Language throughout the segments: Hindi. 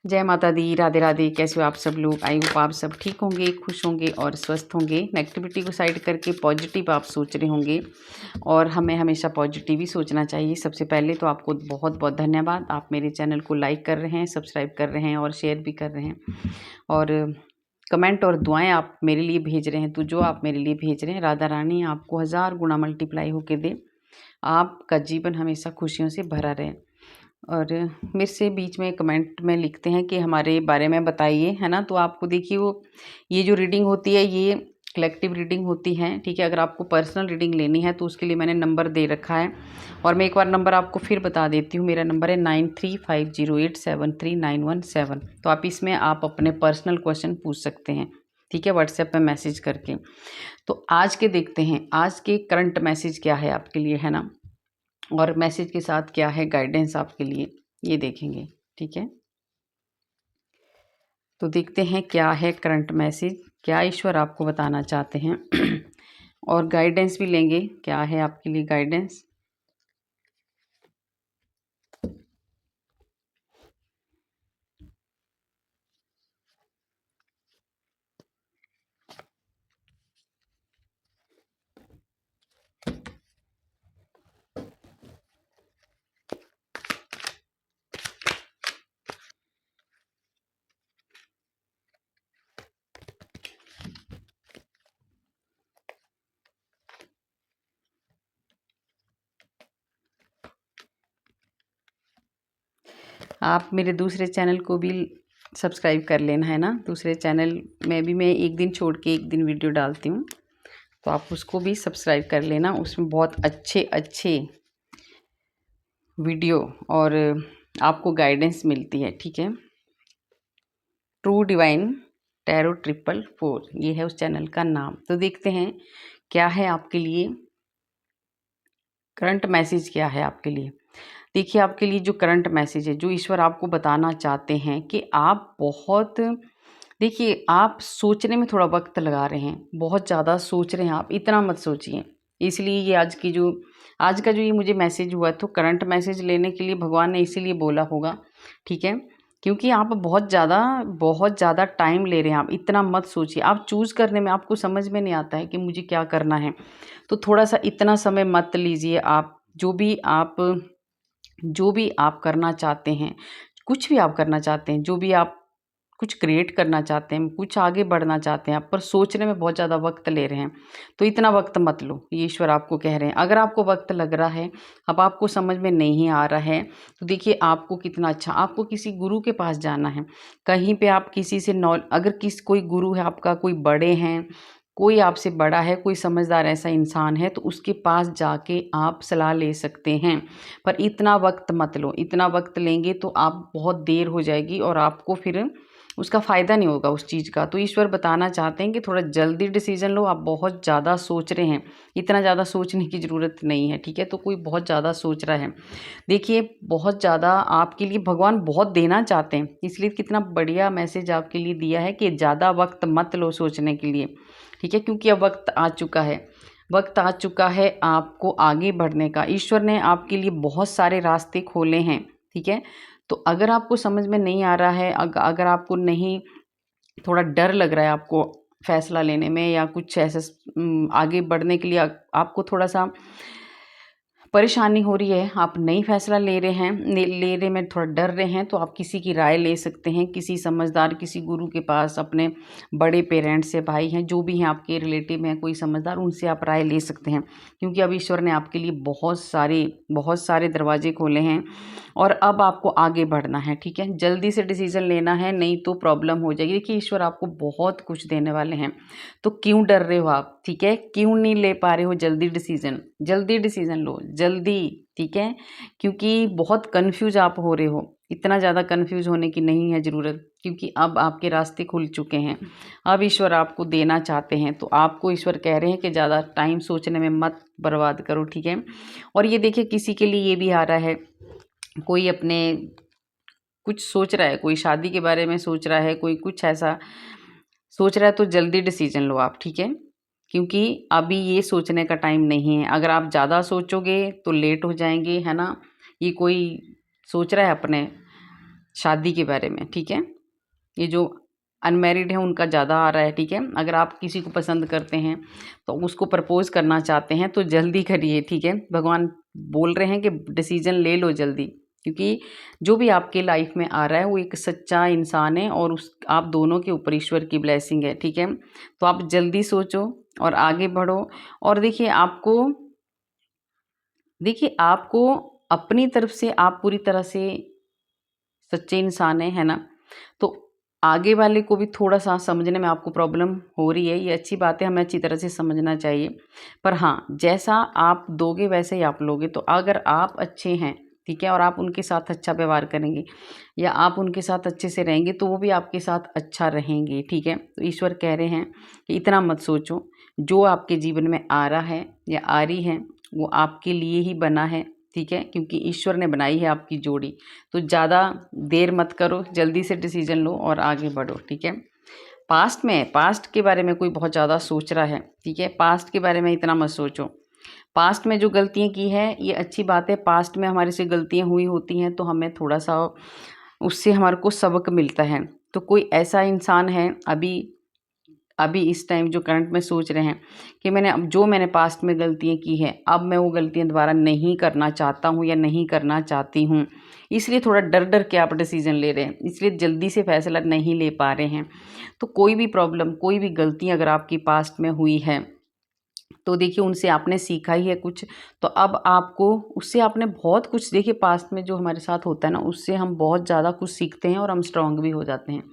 जय माता दी, राधे राधे। कैसे हो आप सब लोग? आई होप आप सब ठीक होंगे, खुश होंगे और स्वस्थ होंगे। नेगेटिविटी को साइड करके पॉजिटिव आप सोच रहे होंगे और हमें हमेशा पॉजिटिव ही सोचना चाहिए। सबसे पहले तो आपको बहुत बहुत धन्यवाद, आप मेरे चैनल को लाइक कर रहे हैं, सब्सक्राइब कर रहे हैं और शेयर भी कर रहे हैं और कमेंट और दुआएं आप मेरे लिए भेज रहे हैं। तो जो आप मेरे लिए भेज रहे हैं, राधा रानी आपको 1000 गुना मल्टीप्लाई होके दे, आपका जीवन हमेशा खुशियों से भरा रहे। और मेरे से बीच में कमेंट में लिखते हैं कि हमारे बारे में बताइए, है ना। तो आपको देखिए वो ये जो रीडिंग होती है ये कलेक्टिव रीडिंग होती है, ठीक है। अगर आपको पर्सनल रीडिंग लेनी है तो उसके लिए मैंने नंबर दे रखा है और मैं एक बार नंबर आपको फिर बता देती हूँ। मेरा नंबर है 9350873917। तो आप इसमें आप अपने पर्सनल क्वेश्चन पूछ सकते हैं, ठीक है, व्हाट्सएप पे मैसेज करके। तो आज के देखते हैं, आज के करंट मैसेज क्या है आपके लिए, है ना, और मैसेज के साथ क्या है गाइडेंस आपके लिए, ये देखेंगे, ठीक है। तो देखते हैं क्या है करंट मैसेज, क्या ईश्वर आपको बताना चाहते हैं और गाइडेंस भी लेंगे, क्या है आपके लिए गाइडेंस। आप मेरे दूसरे चैनल को भी सब्सक्राइब कर लेना, है ना। दूसरे चैनल में भी मैं एक दिन छोड़ के एक दिन वीडियो डालती हूँ, तो आप उसको भी सब्सक्राइब कर लेना। उसमें बहुत अच्छे अच्छे वीडियो और आपको गाइडेंस मिलती है, ठीक है। ट्रू डिवाइन टैरो 444, ये है उस चैनल का नाम। तो देखते हैं क्या है आपके लिए करंट मैसेज, क्या है आपके लिए। देखिए आपके लिए जो करंट मैसेज है, जो ईश्वर आपको बताना चाहते हैं कि आप बहुत, देखिए आप सोचने में थोड़ा वक्त लगा रहे हैं, बहुत ज़्यादा सोच रहे हैं आप, इतना मत सोचिए। इसलिए ये आज का जो ये मुझे मैसेज हुआ, तो करंट मैसेज लेने के लिए भगवान ने इसीलिए बोला होगा, ठीक है। क्योंकि आप बहुत ज़्यादा टाइम ले रहे हैं, आप इतना मत सोचिए। आप चूज़ करने में आपको समझ में नहीं आता है कि मुझे क्या करना है, तो थोड़ा सा इतना समय मत लीजिए। आप जो भी आप करना चाहते हैं, कुछ भी आप करना चाहते हैं, जो भी आप कुछ क्रिएट करना चाहते हैं, कुछ आगे बढ़ना चाहते हैं आप, पर सोचने में बहुत ज़्यादा वक्त ले रहे हैं, तो इतना वक्त मत लो, ये ईश्वर आपको कह रहे हैं। अगर आपको वक्त लग रहा है, अब आपको समझ में नहीं आ रहा है, तो देखिए आपको कितना अच्छा, आपको किसी गुरु के पास जाना है। कहीं पे आप किसी से अगर कोई गुरु है आपका, कोई बड़े हैं, कोई आपसे बड़ा है, कोई समझदार ऐसा इंसान है, तो उसके पास जाके आप सलाह ले सकते हैं। पर इतना वक्त मत लो, इतना वक्त लेंगे तो आप बहुत देर हो जाएगी और आपको फिर उसका फ़ायदा नहीं होगा उस चीज़ का। तो ईश्वर बताना चाहते हैं कि थोड़ा जल्दी डिसीजन लो। आप बहुत ज़्यादा सोच रहे हैं, इतना ज़्यादा सोचने की ज़रूरत नहीं है, ठीक है। तो कोई बहुत ज़्यादा सोच रहा है, देखिए बहुत ज़्यादा आपके लिए भगवान बहुत देना चाहते हैं, इसलिए कितना बढ़िया मैसेज आपके लिए दिया है कि ज़्यादा वक्त मत लो सोचने के लिए, ठीक है। क्योंकि अब वक्त आ चुका है, वक्त आ चुका है आपको आगे बढ़ने का। ईश्वर ने आपके लिए बहुत सारे रास्ते खोले हैं, ठीक है। तो अगर आपको समझ में नहीं आ रहा है, अगर आपको नहीं, थोड़ा डर लग रहा है आपको फैसला लेने में या कुछ ऐसा आगे बढ़ने के लिए आपको थोड़ा सा परेशानी हो रही है, आप नई फैसला ले रहे हैं, ले रहे में थोड़ा डर रहे हैं, तो आप किसी की राय ले सकते हैं, किसी समझदार, किसी गुरु के पास, अपने बड़े पेरेंट्स से, भाई हैं, जो भी हैं आपके रिलेटिव हैं, कोई समझदार, उनसे आप राय ले सकते हैं। क्योंकि अब ईश्वर ने आपके लिए बहुत सारे दरवाजे खोले हैं और अब आपको आगे बढ़ना है, ठीक है। जल्दी से डिसीजन लेना है, नहीं तो प्रॉब्लम हो जाएगी। देखिए ईश्वर आपको बहुत कुछ देने वाले हैं, तो क्यों डर रहे हो आप, ठीक है। क्यों नहीं ले पा रहे हो जल्दी डिसीजन लो, जल्दी, ठीक है। क्योंकि बहुत कंफ्यूज आप हो रहे हो, इतना ज़्यादा कंफ्यूज होने की नहीं है ज़रूरत, क्योंकि अब आपके रास्ते खुल चुके हैं। अब ईश्वर आपको देना चाहते हैं, तो आपको ईश्वर कह रहे हैं कि ज़्यादा टाइम सोचने में मत बर्बाद करो, ठीक है। और ये देखिए किसी के लिए ये भी आ रहा है, कोई अपने कुछ सोच रहा है, कोई शादी के बारे में सोच रहा है, कोई कुछ ऐसा सोच रहा है, तो जल्दी डिसीजन लो आप, ठीक है। क्योंकि अभी ये सोचने का टाइम नहीं है। अगर आप ज़्यादा सोचोगे तो लेट हो जाएंगे, है ना। ये कोई सोच रहा है अपने शादी के बारे में, ठीक है। ये जो अनमैरिड है उनका ज़्यादा आ रहा है, ठीक है। अगर आप किसी को पसंद करते हैं तो उसको प्रपोज करना चाहते हैं तो जल्दी करिए, ठीक है। भगवान बोल रहे हैं कि डिसीजन ले लो जल्दी, क्योंकि जो भी आपके लाइफ में आ रहा है वो एक सच्चा इंसान है और उस आप दोनों के ऊपर ईश्वर की ब्लेसिंग है, ठीक है। तो आप जल्दी सोचो और आगे बढ़ो। और देखिए आपको अपनी तरफ से आप पूरी तरह से सच्चे इंसान है ना। तो आगे वाले को भी थोड़ा-सा समझने में आपको प्रॉब्लम हो रही है, ये अच्छी बात है, हमें अच्छी तरह से समझना चाहिए। पर हाँ, जैसा आप दोगे वैसे ही आप लोगे। तो अगर आप अच्छे हैं, ठीक है, और आप उनके साथ अच्छा व्यवहार करेंगे या आप उनके साथ अच्छे से रहेंगे तो वो भी आपके साथ अच्छा रहेंगे, ठीक है। तो ईश्वर कह रहे हैं कि इतना मत सोचो, जो आपके जीवन में आ रहा है या आ रही है वो आपके लिए ही बना है, ठीक है, क्योंकि ईश्वर ने बनाई है आपकी जोड़ी। तो ज़्यादा देर मत करो, जल्दी से डिसीजन लो और आगे बढ़ो, ठीक है। पास्ट के बारे में कोई बहुत ज़्यादा सोच रहा है, ठीक है, पास्ट के बारे में इतना मत सोचो। पास्ट में जो गलतियाँ की हैं ये अच्छी बात है, पास्ट में हमारे से गलतियाँ हुई होती हैं तो हमें थोड़ा-सा उससे हमारे को सबक मिलता है। तो कोई ऐसा इंसान है अभी अभी इस टाइम जो करंट में सोच रहे हैं कि मैंने पास्ट में गलतियाँ की हैं, अब मैं वो गलतियाँ दोबारा नहीं करना चाहता हूँ या नहीं करना चाहती हूँ, इसलिए थोड़ा डर-डर के आप डिसीज़न ले रहे हैं, इसलिए जल्दी से फैसला नहीं ले पा रहे हैं। तो कोई भी प्रॉब्लम, कोई भी गलती अगर आपकी पास्ट में हुई है, तो देखिए उनसे आपने सीखा ही है कुछ, तो अब आपको उससे आपने बहुत कुछ, देखिए पास्ट में जो हमारे साथ होता है ना, उससे हम बहुत ज़्यादा कुछ सीखते हैं और हम स्ट्रॉन्ग भी हो जाते हैं,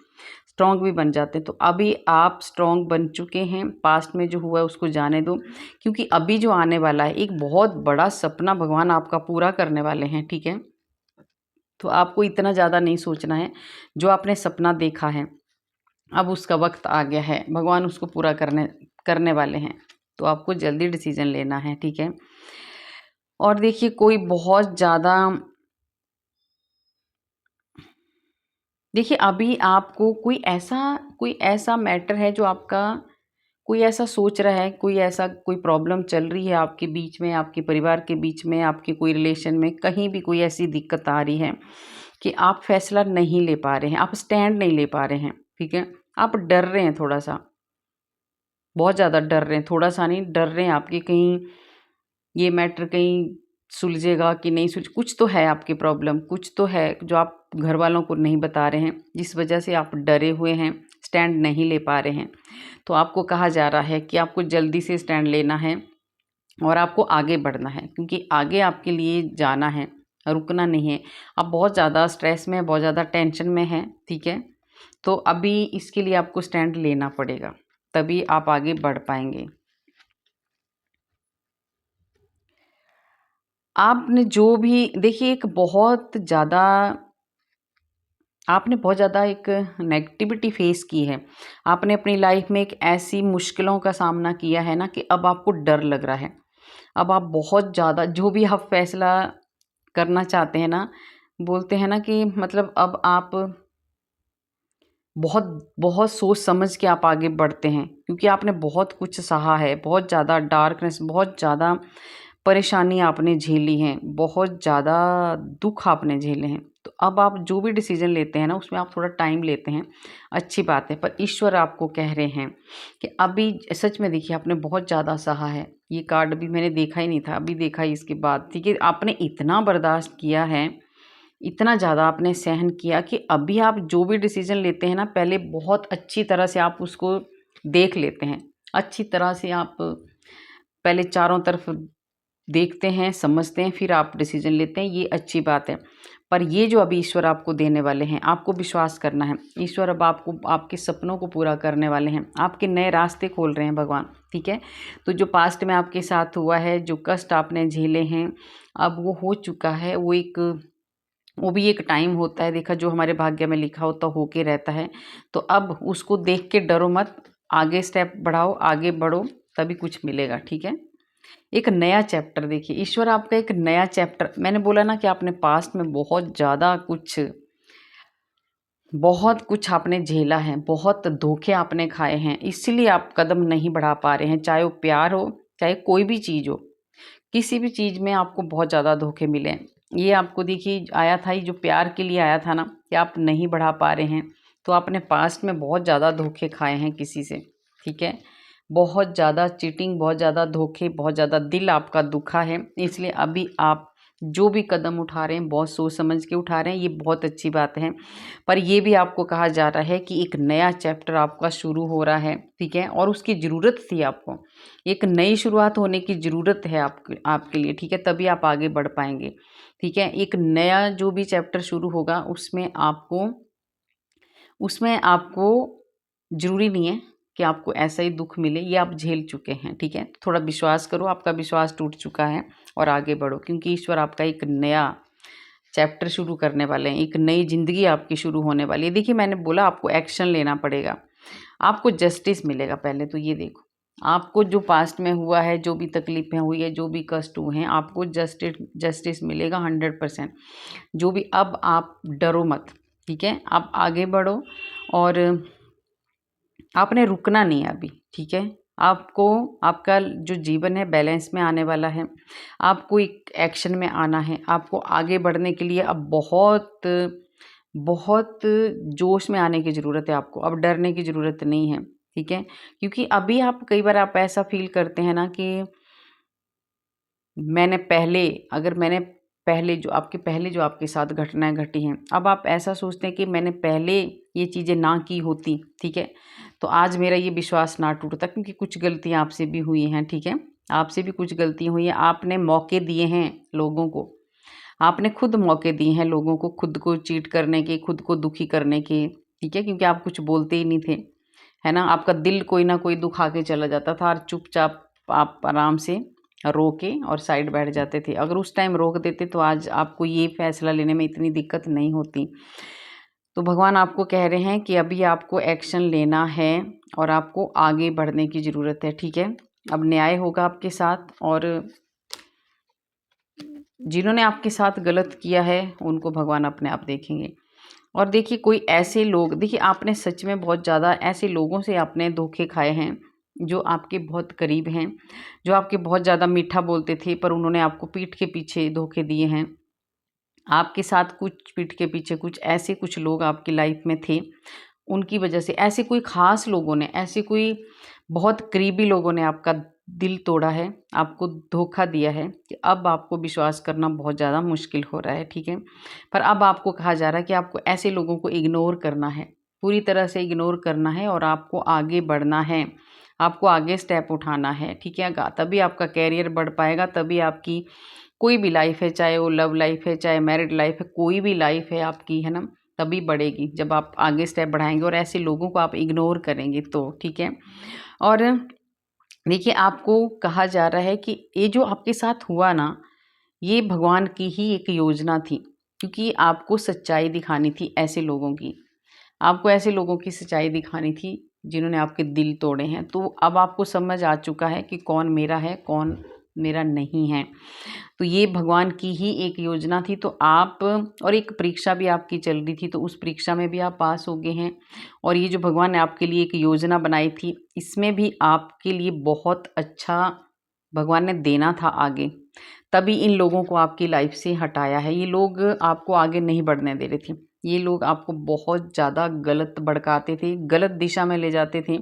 स्ट्रॉन्ग भी बन जाते हैं। तो अभी आप स्ट्रॉन्ग बन चुके हैं, पास्ट में जो हुआ है उसको जाने दो, क्योंकि अभी जो आने वाला है एक बहुत बड़ा सपना भगवान आपका पूरा करने वाले हैं, ठीक है। तो आपको इतना ज़्यादा नहीं सोचना है, जो आपने सपना देखा है अब उसका वक्त आ गया है, भगवान उसको पूरा करने करने वाले हैं। तो आपको जल्दी डिसीजन लेना है, ठीक है। और देखिए कोई बहुत ज़्यादा, देखिए अभी आपको कोई ऐसा मैटर है जो आपका, कोई ऐसा सोच रहा है, कोई प्रॉब्लम चल रही है आपके बीच में, आपके परिवार के बीच में, आपके कोई रिलेशन में, कहीं भी कोई ऐसी दिक्कत आ रही है कि आप फैसला नहीं ले पा रहे हैं, आप स्टैंड नहीं ले पा रहे हैं, ठीक है। आप डर रहे हैं थोड़ा-सा, बहुत ज़्यादा डर रहे हैं, थोड़ा-सा नहीं डर रहे हैं आप कि कहीं ये मैटर कहीं सुलझेगा कि नहीं कुछ तो है आपकी प्रॉब्लम, कुछ तो है जो आप घर वालों को नहीं बता रहे हैं, जिस वजह से आप डरे हुए हैं, स्टैंड नहीं ले पा रहे हैं। तो आपको कहा जा रहा है कि आपको जल्दी से स्टैंड लेना है और आपको आगे बढ़ना है, क्योंकि आगे आपके लिए जाना है, रुकना नहीं है। आप बहुत ज़्यादा स्ट्रेस में, बहुत ज़्यादा टेंशन में हैं, ठीक है। तो अभी इसके लिए आपको स्टैंड लेना पड़ेगा, तभी आप आगे बढ़ पाएंगे। आपने जो भी देखिए आपने बहुत ज़्यादा एक नेगेटिविटी फेस की है, आपने अपनी लाइफ में एक ऐसी मुश्किलों का सामना किया है ना कि अब आपको डर लग रहा है। अब आप बहुत ज़्यादा जो भी आप फैसला करना चाहते हैं ना, बोलते हैं ना कि मतलब अब आप बहुत बहुत सोच समझ के आप आगे बढ़ते हैं, क्योंकि आपने बहुत कुछ सहा है, बहुत ज़्यादा डार्कनेस, बहुत ज़्यादा परेशानी आपने झेली हैं, बहुत ज़्यादा दुख आपने झेले हैं। तो अब आप जो भी डिसीज़न लेते हैं ना उसमें आप थोड़ा टाइम लेते हैं, अच्छी बात है। पर ईश्वर आपको कह रहे हैं कि अभी सच में देखिए आपने बहुत ज़्यादा सहा है। ये कार्ड अभी मैंने देखा ही नहीं था, अभी देखा ही इसके बाद, ठीक है। आपने इतना बर्दाश्त किया है, इतना ज़्यादा आपने सहन किया कि अभी आप जो भी डिसीज़न लेते हैं ना, पहले बहुत अच्छी तरह से आप उसको देख लेते हैं। अच्छी तरह से आप पहले चारों तरफ देखते हैं, समझते हैं, फिर आप डिसीज़न लेते हैं, ये अच्छी बात है। पर ये जो अभी ईश्वर आपको देने वाले हैं, आपको विश्वास करना है। ईश्वर अब आपको आपके सपनों को पूरा करने वाले हैं, आपके नए रास्ते खोल रहे हैं भगवान, ठीक है। तो जो पास्ट में आपके साथ हुआ है, जो कष्ट आपने झेले हैं, अब वो हो चुका है। वो भी एक टाइम होता है, देखा जो हमारे भाग्य में लिखा होता होके रहता है। तो अब उसको देख के डरो मत, आगे स्टेप बढ़ाओ, आगे बढ़ो, तभी कुछ मिलेगा, ठीक है। एक नया चैप्टर, देखिए ईश्वर आपका एक नया चैप्टर, मैंने बोला ना कि आपने पास्ट में बहुत कुछ आपने झेला है, बहुत धोखे आपने खाए हैं, इसलिए आप कदम नहीं बढ़ा पा रहे हैं। चाहे वो प्यार हो, चाहे कोई भी चीज़ हो, किसी भी चीज़ में आपको बहुत ज़्यादा धोखे मिले हैं। ये आपको देखिए आया था, ये जो प्यार के लिए आया था ना, कि आप नहीं बढ़ा पा रहे हैं, तो आपने पास्ट में बहुत ज़्यादा धोखे खाए हैं किसी से, ठीक है। बहुत ज़्यादा चीटिंग, बहुत ज़्यादा धोखे, बहुत ज़्यादा दिल आपका दुखा है, इसलिए अभी आप जो भी कदम उठा रहे हैं बहुत सोच समझ के उठा रहे हैं, ये बहुत अच्छी बात है। पर ये भी आपको कहा जा रहा है कि एक नया चैप्टर आपका शुरू हो रहा है, ठीक है, और उसकी ज़रूरत थी आपको। एक नई शुरुआत होने की ज़रूरत है आपके लिए, ठीक है, तभी आप आगे बढ़ पाएंगे, ठीक है। एक नया जो भी चैप्टर शुरू होगा उसमें आपको ज़रूरी नहीं है कि आपको ऐसा ही दुख मिले, ये आप झेल चुके हैं, ठीक है। थोड़ा विश्वास करो, आपका विश्वास टूट चुका है और आगे बढ़ो, क्योंकि ईश्वर आपका एक नया चैप्टर शुरू करने वाले हैं, एक नई ज़िंदगी आपकी शुरू होने वाली है। देखिए मैंने बोला आपको एक्शन लेना पड़ेगा, आपको जस्टिस मिलेगा। पहले तो ये देखो, आपको जो पास्ट में हुआ है, जो भी तकलीफ़ें हुई है, जो भी कष्ट हुए हैं, आपको जस्टिस मिलेगा 100%। जो भी, अब आप डरो मत, ठीक है, आप आगे बढ़ो और आपने रुकना नहीं है अभी, ठीक है। आपको आपका जो जीवन है बैलेंस में आने वाला है, आपको एक एक्शन में आना है, आपको आगे बढ़ने के लिए अब बहुत बहुत जोश में आने की ज़रूरत है आपको, अब डरने की ज़रूरत नहीं है, ठीक है। क्योंकि अभी आप कई बार आप ऐसा फ़ील करते हैं ना कि मैंने जो आपके साथ घटनाएँ घटी हैं, अब आप ऐसा सोचते हैं कि मैंने पहले ये चीज़ें ना की होती, ठीक है, तो आज मेरा ये विश्वास ना टूटता, क्योंकि कुछ गलतियाँ आपसे भी हुई हैं, ठीक है। आपसे भी कुछ गलतियाँ हुई हैं, आपने मौके दिए हैं लोगों को, आपने खुद मौके दिए हैं लोगों को, खुद को चीट करने के, खुद को दुखी करने के, ठीक है, क्योंकि आप कुछ बोलते ही नहीं थे, है ना। आपका दिल कोई ना कोई दुखा के चला जाता था और चुपचाप आप आराम से रोके और साइड बैठ जाते थे। अगर उस टाइम रोक देते तो आज आपको ये फैसला लेने में इतनी दिक्कत नहीं होती। तो भगवान आपको कह रहे हैं कि अभी आपको एक्शन लेना है और आपको आगे बढ़ने की ज़रूरत है, ठीक है। अब न्याय होगा आपके साथ, और जिन्होंने आपके साथ गलत किया है उनको भगवान अपने आप देखेंगे। और देखिए कोई ऐसे लोग, देखिए आपने सच में बहुत ज़्यादा ऐसे लोगों से आपने धोखे खाए हैं जो आपके बहुत करीब हैं, जो आपके बहुत ज़्यादा मीठा बोलते थे, पर उन्होंने आपको पीठ के पीछे धोखे दिए हैं। आपके साथ कुछ पीठ के पीछे कुछ लोग आपकी लाइफ में थे, उनकी वजह से ऐसे कोई ख़ास लोगों ने, ऐसे कोई बहुत करीबी लोगों ने आपका दिल तोड़ा है, आपको धोखा दिया है कि अब आपको विश्वास करना बहुत ज़्यादा मुश्किल हो रहा है, ठीक है। पर अब आपको कहा जा रहा है कि आपको ऐसे लोगों को इग्नोर करना है, पूरी तरह से इग्नोर करना है और आपको आगे बढ़ना है, आपको आगे स्टेप उठाना है, ठीक है। तभी आपका कैरियर बढ़ पाएगा, तभी आपकी कोई भी लाइफ है, चाहे वो लव लाइफ है, चाहे मैरिड लाइफ है, कोई भी लाइफ है आपकी, है ना, तभी बढ़ेगी जब आप आगे स्टेप बढ़ाएंगे और ऐसे लोगों को आप इग्नोर करेंगे तो, ठीक है। और देखिए आपको कहा जा रहा है कि ये जो आपके साथ हुआ ना, ये भगवान की ही एक योजना थी, क्योंकि आपको सच्चाई दिखानी थी ऐसे लोगों की, आपको ऐसे लोगों की सच्चाई दिखानी थी जिन्होंने आपके दिल तोड़े हैं। तो अब आपको समझ आ चुका है कि कौन मेरा है, कौन मेरा नहीं है। तो ये भगवान की ही एक योजना थी, तो आप, और एक परीक्षा भी आपकी चल रही थी, तो उस परीक्षा में भी आप पास हो गए हैं। और ये जो भगवान ने आपके लिए एक योजना बनाई थी, इसमें भी आपके लिए बहुत अच्छा भगवान ने देना था आगे, तभी इन लोगों को आपकी लाइफ से हटाया है। ये लोग आपको आगे नहीं बढ़ने दे रहे थे, ये लोग आपको बहुत ज़्यादा गलत भड़काते थे, गलत दिशा में ले जाते थे।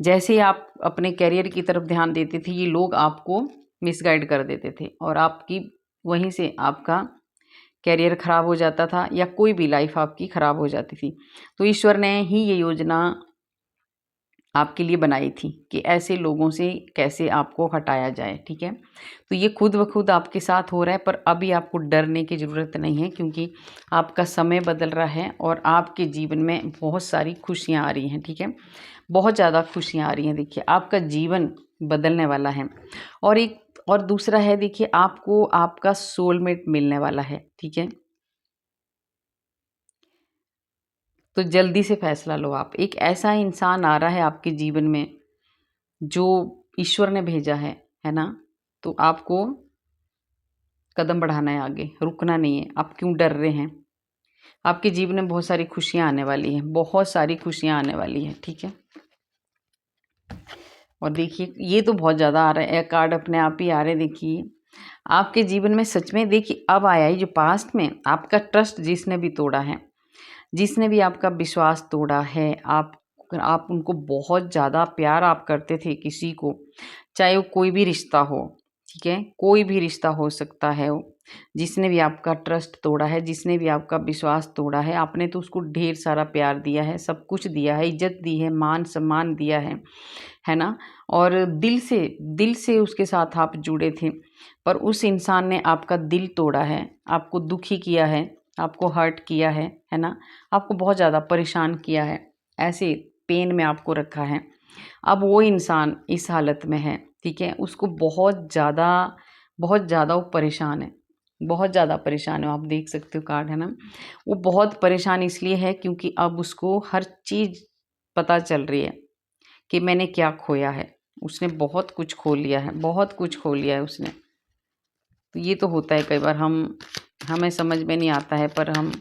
जैसे ही आप अपने करियर की तरफ ध्यान देते थे, ये लोग आपको मिसगाइड कर देते थे और आपकी वहीं से आपका करियर ख़राब हो जाता था, या कोई भी लाइफ आपकी ख़राब हो जाती थी। तो ईश्वर ने ही ये योजना आपके लिए बनाई थी कि ऐसे लोगों से कैसे आपको हटाया जाए, ठीक है। तो ये खुद ब खुद आपके साथ हो रहा है, पर अभी आपको डरने की ज़रूरत नहीं है, क्योंकि आपका समय बदल रहा है और आपके जीवन में बहुत सारी खुशियाँ आ रही हैं, ठीक है। बहुत ज़्यादा खुशियाँ आ रही हैं, देखिए आपका जीवन बदलने वाला है। और दूसरा है, देखिए आपको आपका सोलमेट मिलने वाला है, ठीक है। तो जल्दी से फैसला लो आप, एक ऐसा इंसान आ रहा है आपके जीवन में जो ईश्वर ने भेजा है ना। तो आपको कदम बढ़ाना है आगे, रुकना नहीं है। आप क्यों डर रहे हैं? आपके जीवन में बहुत सारी खुशियाँ आने वाली हैं, बहुत सारी खुशियाँ आने वाली हैं, ठीक है। और देखिए ये तो बहुत ज़्यादा आ रहा है, कार्ड अपने आप ही आ रहे हैं, देखिए आपके जीवन में सच में देखिए अब आया है जो पास्ट में आपका ट्रस्ट जिसने भी तोड़ा है, जिसने भी आपका विश्वास तोड़ा है, आप उनको बहुत ज़्यादा प्यार आप करते थे किसी को, चाहे वो कोई भी रिश्ता हो, ठीक है? कोई भी रिश्ता हो सकता है वो, जिसने भी आपका ट्रस्ट तोड़ा है, जिसने भी आपका विश्वास तोड़ा है, आपने तो उसको ढेर सारा प्यार दिया है, सब कुछ दिया है, इज़्ज़त दी है, मान-सम्मान दिया है ना? और दिल से उसके साथ आप जुड़े थे, पर उस इंसान ने आपका दिल तोड़ा है, आपको दुखी किया है, आपको हर्ट किया है ना? आपको बहुत ज़्यादा परेशान किया है, ऐसे पेन में आपको रखा है। अब वो इंसान इस हालत में है, ठीक है? उसको बहुत ज़्यादा वो परेशान है, बहुत ज़्यादा परेशान है, आप देख सकते हो कार्ड, है ना? वो बहुत परेशान इसलिए है क्योंकि अब उसको हर चीज़ पता चल रही है कि मैंने क्या खोया है। उसने बहुत कुछ खो लिया है, बहुत कुछ खो लिया है उसने। तो ये तो होता है कई बार, हमें समझ में नहीं आता है, पर हम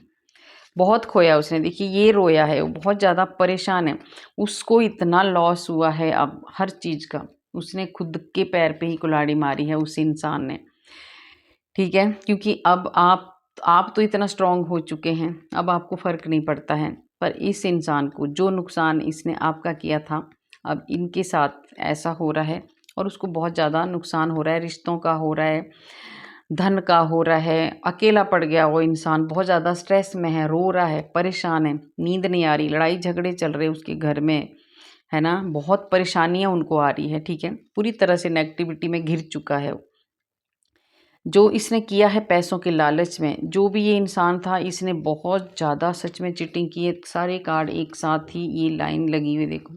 बहुत खोया उसने। देखिए ये रोया है, वो बहुत ज़्यादा परेशान है। उसको इतना लॉस हुआ है अब हर चीज़ का, उसने खुद के पैर पे ही कुल्हाड़ी मारी है उस इंसान ने, ठीक है? क्योंकि अब आप तो इतना स्ट्रॉन्ग हो चुके हैं, अब आपको फ़र्क नहीं पड़ता है। पर इस इंसान को जो नुकसान इसने आपका किया था, अब इनके साथ ऐसा हो रहा है और उसको बहुत ज़्यादा नुकसान हो रहा है, रिश्तों का हो रहा है, धन का हो रहा है, अकेला पड़ गया वो इंसान, बहुत ज़्यादा स्ट्रेस में है, रो रहा है, परेशान है, नींद नहीं आ रही, लड़ाई झगड़े चल रहे हैं उसके घर में, है ना? बहुत परेशानियाँ उनको आ रही है, ठीक है? पूरी तरह से नेगेटिविटी में घिर चुका है वो। जो इसने किया है पैसों के लालच में, जो भी ये इंसान था, इसने बहुत ज़्यादा सच में चीटिंग की है। सारे कार्ड एक साथ ही ये लाइन लगी हुई देखो।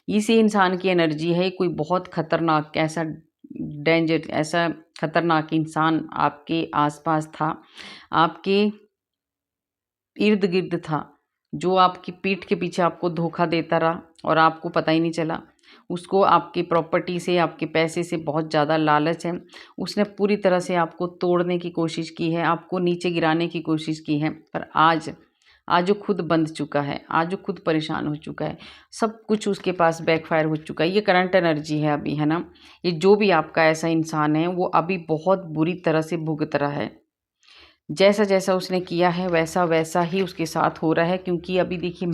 इसी इंसान की एनर्जी है, कोई बहुत खतरनाक ऐसा डेंजर, ऐसा खतरनाक इंसान आपके आसपास था, आपके इर्द-गिर्द था, जो आपकी पीठ के पीछे आपको धोखा देता रहा और आपको पता ही नहीं चला। उसको आपकी प्रॉपर्टी से, आपके पैसे से बहुत ज़्यादा लालच है। उसने पूरी तरह से आपको तोड़ने की कोशिश की है, आपको नीचे गिराने की कोशिश की है, पर आज वो खुद बंध चुका है, आज वो खुद परेशान हो चुका है। सब कुछ उसके पास बैकफ़ायर हो चुका है। ये करंट एनर्जी है अभी, है ना? ये जो भी आपका ऐसा इंसान है, वो अभी बहुत बुरी तरह से भुगत रहा है। जैसा-जैसा उसने किया है वैसा-वैसा ही उसके साथ हो रहा है, क्योंकि अभी देखिए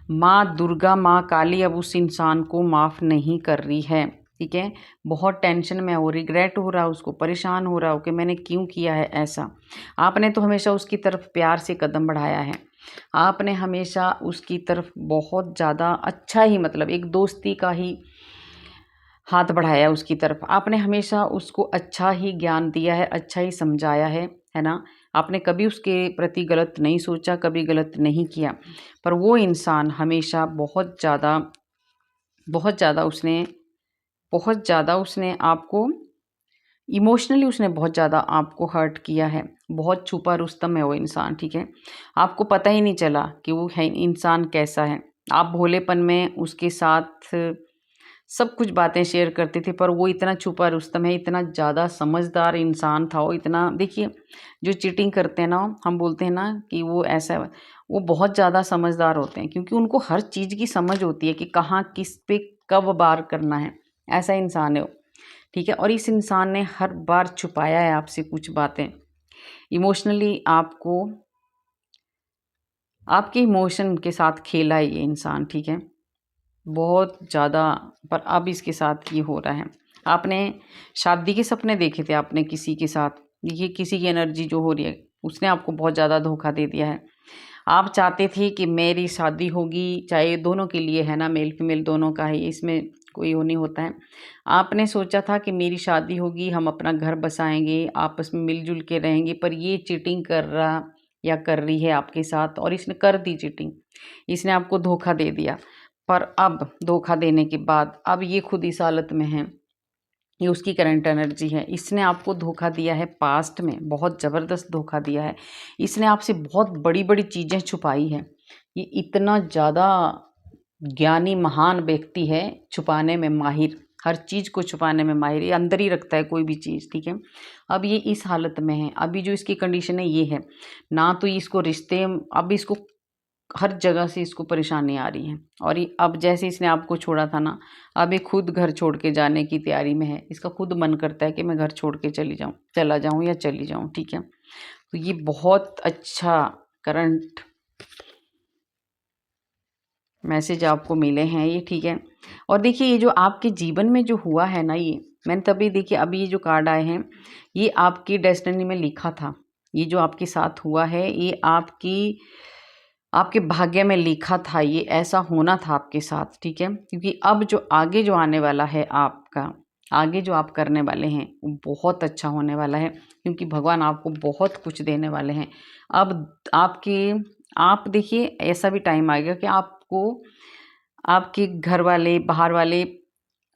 माँ दुर्गा, माँ काली अब उस इंसान को माफ़ नहीं कर रही है, ठीक है? बहुत टेंशन में है वो, रिग्रेट हो रहा है उसको, परेशान हो रहा हो कि मैंने क्यों किया है ऐसा? आपने तो हमेशा उसकी तरफ प्यार से कदम बढ़ाया है। आपने हमेशा उसकी तरफ बहुत ज़्यादा अच्छा ही, मतलब एक दोस्ती का ही हाथ बढ़ाया उसकी तरफ। आपने हमेशा उसको अच्छा ही ज्ञान दिया है, अच्छा ही समझाया है ना? आपने कभी उसके प्रति गलत नहीं सोचा, कभी गलत नहीं किया। पर वो इंसान हमेशा बहुत ज़्यादा उसने आपको इमोशनली, उसने बहुत ज़्यादा आपको हर्ट किया है। बहुत छुपा रुस्तम है वो इंसान, ठीक है? आपको पता ही नहीं चला कि वो है इंसान कैसा है। आप भोलेपन में उसके साथ सब कुछ बातें शेयर करते थे, पर वो इतना छुपा रुस्तम है, इतना ज़्यादा समझदार इंसान था वो, इतना देखिए जो चीटिंग करते हैं ना, हम बोलते हैं ना कि वो ऐसा है, वो बहुत ज़्यादा समझदार होते हैं, क्योंकि उनको हर चीज़ की समझ होती है कि कहाँ किस पे कब वार करना है। ऐसा इंसान है वो, ठीक है? और इस इंसान ने हर बार छुपाया है आपसे कुछ बातें, इमोशनली आपको, आपके इमोशन के साथ खेला है ये इंसान, ठीक है? बहुत ज़्यादा, पर अब इसके साथ ये हो रहा है। आपने शादी के सपने देखे थे आपने किसी के साथ, ये किसी की एनर्जी जो हो रही है, उसने आपको बहुत ज़्यादा धोखा दे दिया है। आप चाहते थे कि मेरी शादी होगी, चाहे दोनों के लिए है ना, मेल फीमेल दोनों का है, इसमें कोई वो नहीं होता है। आपने सोचा था कि मेरी शादी होगी, हम अपना घर बसाएँगे, आपस में मिल-जुल के रहेंगे, पर ये चीटिंग कर रहा या कर रही है आपके साथ, और इसने कर दी चीटिंग। इसने आपको धोखा दे दिया। पर अब धोखा देने के बाद अब ये खुद इस हालत में है, ये उसकी करंट एनर्जी है। इसने आपको धोखा दिया है पास्ट में, बहुत ज़बरदस्त धोखा दिया है। इसने आपसे बहुत बड़ी-बड़ी चीज़ें छुपाई हैं। ये इतना ज़्यादा ज्ञानी महान व्यक्ति है, छुपाने में माहिर, हर चीज़ को छुपाने में माहिर, ये अंदर ही रखता है कोई भी चीज़, ठीक है? अब ये इस हालत में है, अभी जो इसकी कंडीशन है ये है, ना तो इसको रिश्ते, अब इसको हर जगह से इसको परेशानी आ रही है। और ये अब जैसे इसने आपको छोड़ा था ना, अब ये खुद घर छोड़ के जाने की तैयारी में है। इसका खुद मन करता है कि मैं घर छोड़ के चला जाऊँ या चली जाऊँ, ठीक है। तो ये बहुत अच्छा करंट मैसेज आपको मिले हैं ये, ठीक है। और देखिए ये जो आपके जीवन में जो हुआ है ना, ये मैंने तभी देखिए अभी ये जो कार्ड आए हैं, ये आपकी डेस्टिनी में लिखा था। ये जो आपके साथ हुआ है, ये आपके भाग्य में लिखा था, ये ऐसा होना था आपके साथ, ठीक है। क्योंकि अब जो आगे जो आने वाला है आपका, आगे जो आप करने वाले हैं वो बहुत अच्छा होने वाला है, क्योंकि भगवान आपको बहुत कुछ देने वाले हैं। अब आप देखिए ऐसा भी टाइम आएगा कि आपको आपके घर वाले,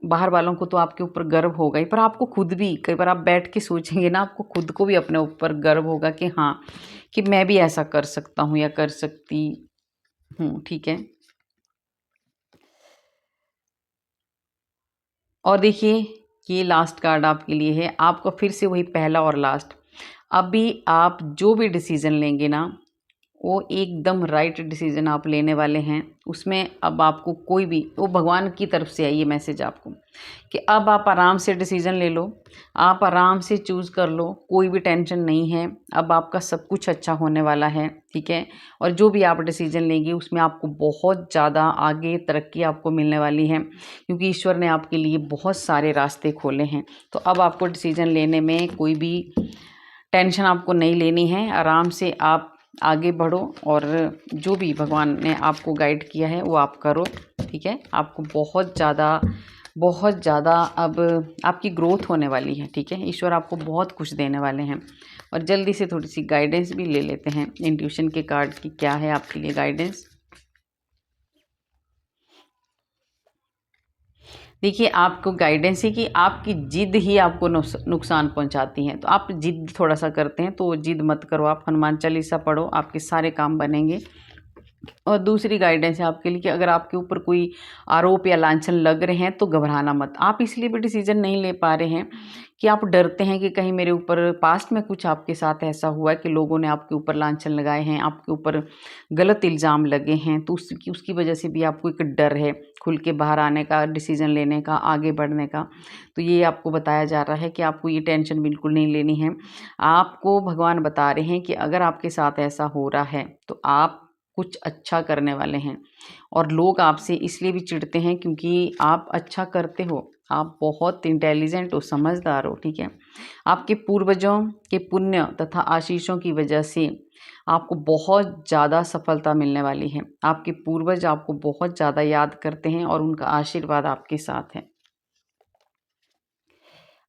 बाहर वालों को तो आपके ऊपर गर्व होगा ही, पर आपको खुद भी कई बार आप बैठ के सोचेंगे ना, आपको खुद को भी अपने ऊपर गर्व होगा कि हाँ, कि मैं भी ऐसा कर सकता हूँ या कर सकती हूँ, ठीक है। और देखिए ये लास्ट कार्ड आपके लिए है, आपका फिर से वही पहला और लास्ट। अभी आप जो भी डिसीज़न लेंगे ना, वो एकदम राइट डिसीज़न आप लेने वाले हैं। उसमें अब आपको कोई भी, वो भगवान की तरफ से है ये मैसेज आपको, कि अब आप आराम से डिसीज़न ले लो, आप आराम से चूज़ कर लो, कोई भी टेंशन नहीं है। अब आपका सब कुछ अच्छा होने वाला है, ठीक है। और जो भी आप डिसीज़न लेंगे उसमें आपको बहुत ज़्यादा आगे तरक्की आपको मिलने वाली है, क्योंकि ईश्वर ने आपके लिए बहुत सारे रास्ते खोले हैं। तो अब आपको डिसीज़न लेने में कोई भी टेंशन आपको नहीं लेनी है, आराम से आप आगे बढ़ो और जो भी भगवान ने आपको गाइड किया है वो आप करो, ठीक है। आपको बहुत ज़्यादा अब आपकी ग्रोथ होने वाली है, ठीक है। ईश्वर आपको बहुत कुछ देने वाले हैं। और जल्दी से थोड़ी सी गाइडेंस भी ले लेते हैं इंट्यूशन के कार्ड की, क्या है आपके लिए गाइडेंस। देखिए आपको गाइडेंस है कि आपकी जिद ही आपको नुकसान पहुंचाती है, तो आप जिद थोड़ा सा करते हैं, तो जिद मत करो, आप हनुमान चालीसा पढ़ो, आपके सारे काम बनेंगे। और दूसरी गाइडेंस है आपके लिए कि अगर आपके ऊपर कोई आरोप या लांछन लग रहे हैं तो घबराना मत। आप इसलिए भी डिसीजन नहीं ले पा रहे हैं कि आप डरते हैं कि कहीं मेरे ऊपर पास्ट में कुछ आपके साथ ऐसा हुआ है कि लोगों ने आपके ऊपर लांछन लगाए हैं, आपके ऊपर गलत इल्ज़ाम लगे हैं, तो उसकी वजह से भी आपको एक डर है खुल के बाहर आने का, डिसीजन लेने का, आगे बढ़ने का। तो ये आपको बताया जा रहा है कि आपको ये टेंशन बिल्कुल नहीं लेनी है। आपको भगवान बता रहे हैं कि अगर आपके साथ ऐसा हो रहा है तो आप कुछ अच्छा करने वाले हैं। और लोग आपसे इसलिए भी चिढ़ते हैं क्योंकि आप अच्छा करते हो, आप बहुत इंटेलिजेंट हो, समझदार हो, ठीक है। आपके पूर्वजों के पुण्य तथा आशीषों की वजह से आपको बहुत ज़्यादा सफलता मिलने वाली है। आपके पूर्वज आपको बहुत ज़्यादा याद करते हैं और उनका आशीर्वाद आपके साथ है।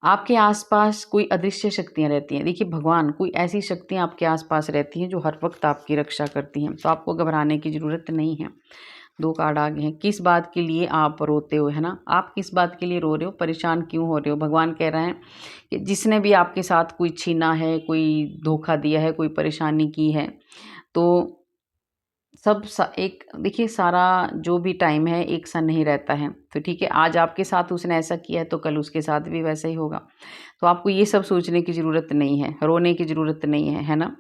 आपके आसपास कोई अदृश्य शक्तियाँ रहती हैं। देखिए भगवान, कोई ऐसी शक्तियाँ आपके आसपास रहती हैं जो हर वक्त आपकी रक्षा करती हैं, तो आपको घबराने की ज़रूरत नहीं है। 2 कार्ड आ गए हैं। किस बात के लिए आप रोते हो, है ना? आप किस बात के लिए रो रहे हो, परेशान क्यों हो रहे हो? भगवान कह रहे हैं कि जिसने भी आपके साथ कोई छीना है, कोई धोखा दिया है, कोई परेशानी की है, तो सब सा एक देखिए सारा जो भी टाइम है एक सा नहीं रहता है। तो ठीक है, आज आपके साथ उसने ऐसा किया है तो कल उसके साथ भी वैसा ही होगा। तो आपको ये सब सोचने की ज़रूरत नहीं है, रोने की ज़रूरत नहीं है ना?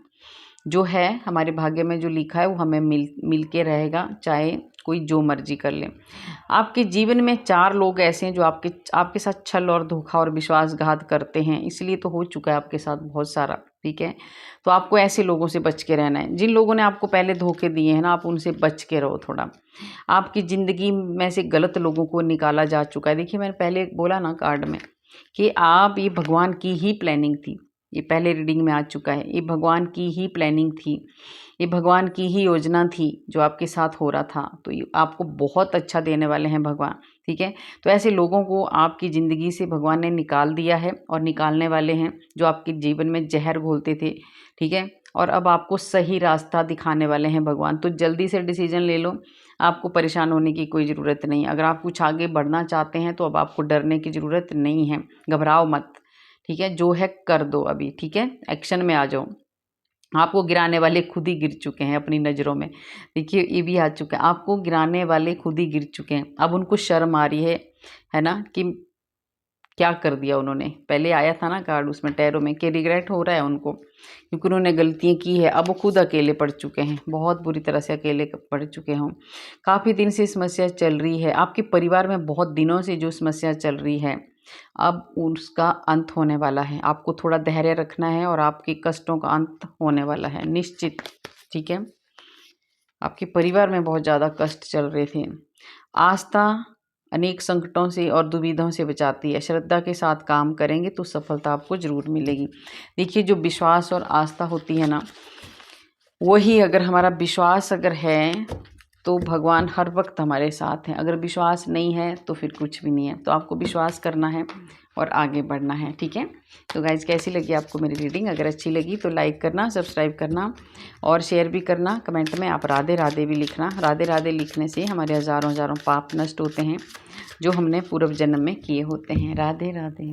जो है हमारे भाग्य में जो लिखा है वो हमें मिल के रहेगा, चाहे कोई जो मर्ज़ी कर ले। आपके जीवन में 4 लोग ऐसे हैं जो आपके आपके साथ छल और धोखा और विश्वासघात करते हैं, इसलिए तो हो चुका है आपके साथ बहुत सारा, ठीक है? तो आपको ऐसे लोगों से बच के रहना है। जिन लोगों ने आपको पहले धोखे दिए हैं ना, आप उनसे बच के रहो थोड़ा। आपकी ज़िंदगी में से गलत लोगों को निकाला जा चुका है। देखिए मैंने पहले बोला ना कार्ड में कि आप ये भगवान की ही प्लानिंग थी। ये पहले रीडिंग में आ चुका है। ये भगवान की ही प्लानिंग थी। ये भगवान की ही योजना थी जो आपके साथ हो रहा था। तो ये आपको बहुत अच्छा देने वाले हैं भगवान, ठीक है? तो ऐसे लोगों को आपकी ज़िंदगी से भगवान ने निकाल दिया है और निकालने वाले हैं जो आपके जीवन में ज़हर घोलते थे, ठीक है? और अब आपको सही रास्ता दिखाने वाले हैं भगवान। तो जल्दी से डिसीज़न ले लो, आपको परेशान होने की कोई ज़रूरत नहीं। अगर आप कुछ आगे बढ़ना चाहते हैं तो अब आपको डरने की ज़रूरत नहीं है, घबराओ मत, ठीक है? जो है कर दो अभी, ठीक है? एक्शन में आ जाओ। आपको गिराने वाले खुद ही गिर चुके हैं अपनी नज़रों में। देखिए ये भी आ चुका है, आपको गिराने वाले खुद ही गिर चुके हैं। अब उनको शर्म आ रही है ना? कि क्या कर दिया उन्होंने। पहले आया था ना कार्ड उसमें टैरो में कि रिग्रेट हो रहा है उनको, क्योंकि उन्होंने गलतियाँ की है। अब वो खुद अकेले पड़ चुके हैं, बहुत बुरी तरह से अकेले पड़ चुके हों। काफ़ी दिन से समस्या चल रही है, आपके परिवार में बहुत दिनों से जो समस्या चल रही है अब उसका अंत होने वाला है। आपको थोड़ा धैर्य रखना है और आपके कष्टों का अंत होने वाला है निश्चित, ठीक है। आपके परिवार में बहुत ज़्यादा कष्ट चल रहे थे। आस्था अनेक संकटों से और दुविधाओं से बचाती है। श्रद्धा के साथ काम करेंगे तो सफलता आपको ज़रूर मिलेगी। देखिए, जो विश्वास और आस्था होती है ना, वही अगर हमारा विश्वास अगर है तो भगवान हर वक्त हमारे साथ हैं। अगर विश्वास नहीं है तो फिर कुछ भी नहीं है। तो आपको विश्वास करना है और आगे बढ़ना है, ठीक है। तो गाइज़, कैसी लगी आपको मेरी रीडिंग? अगर अच्छी लगी तो लाइक करना, सब्सक्राइब करना और शेयर भी करना। कमेंट में आप राधे राधे भी लिखना। राधे राधे लिखने से हमारे हज़ारों हज़ारों पाप नष्ट होते हैं जो हमने पूर्व जन्म में किए होते हैं। राधे राधे।